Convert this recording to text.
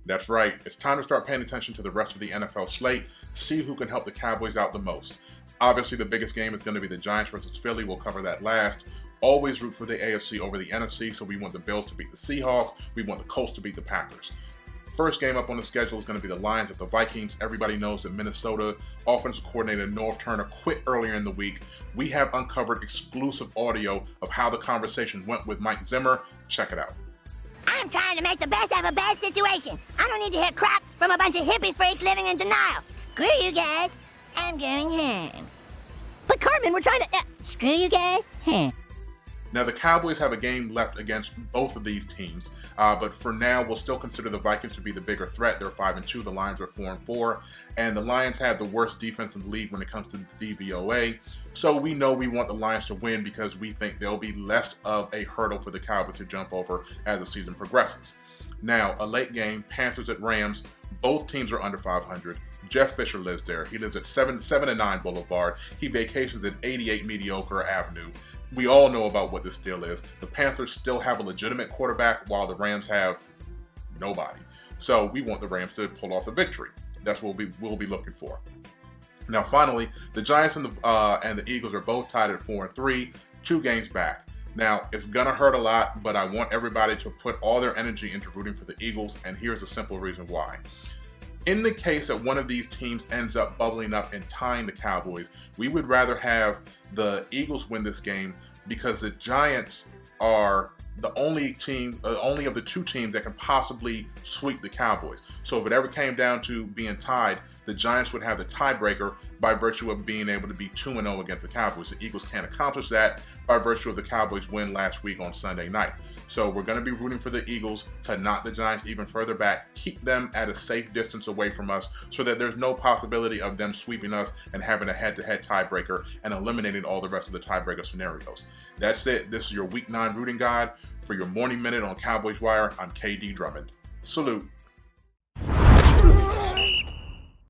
That's right. It's time to start paying attention to the rest of the NFL slate, see who can help the Cowboys out the most. Obviously, the biggest game is going to be the Giants versus Philly. We'll cover that last. Always root for the AFC over the NFC, so we want the Bills to beat the Seahawks. We want the Colts to beat the Packers. First game up on the schedule is going to be the Lions at the Vikings. Everybody knows that Minnesota offensive coordinator Norv Turner quit earlier in the week. We have uncovered exclusive audio of how the conversation went with Mike Zimmer. Check it out. I'm trying to make the best of a bad situation. I don't need to hear crap from a bunch of hippie freaks living in denial. Screw you guys. I'm going home. But Cartman, we're trying to... screw you guys. Now, the Cowboys have a game left against both of these teams, but for now, we'll still consider the Vikings to be the bigger threat. They're 5-2, the Lions are 4-4, and the Lions have the worst defense in the league when it comes to the DVOA, so we know we want the Lions to win because we think they'll be less of a hurdle for the Cowboys to jump over as the season progresses. Now, a late game, Panthers at Rams. Both teams are under 500. Jeff Fisher lives there. He lives at 709 Boulevard. He vacations at 88 Mediocre Avenue. We all know about what this deal is. The Panthers still have a legitimate quarterback while the Rams have nobody. So we want the Rams to pull off the victory. That's what we'll be looking for. Now, finally, the Giants and the Eagles are both tied at 4-3, 2 games back. Now, it's going to hurt a lot, but I want everybody to put all their energy into rooting for the Eagles, and here's a simple reason why. In the case that one of these teams ends up bubbling up and tying the Cowboys, we would rather have the Eagles win this game because the Giants are the only of the 2 teams that can possibly sweep the Cowboys. So if it ever came down to being tied, the Giants would have the tiebreaker by virtue of being able to be 2-0 against the Cowboys. The Eagles can't accomplish that by virtue of the Cowboys' win last week on Sunday night. So we're going to be rooting for the Eagles to knock the Giants even further back, keep them at a safe distance away from us so that there's no possibility of them sweeping us and having a head-to-head tiebreaker and eliminating all the rest of the tiebreaker scenarios. That's it. This is your Week 9 rooting guide. For your morning minute on Cowboys Wire, I'm KD Drummond. Salute.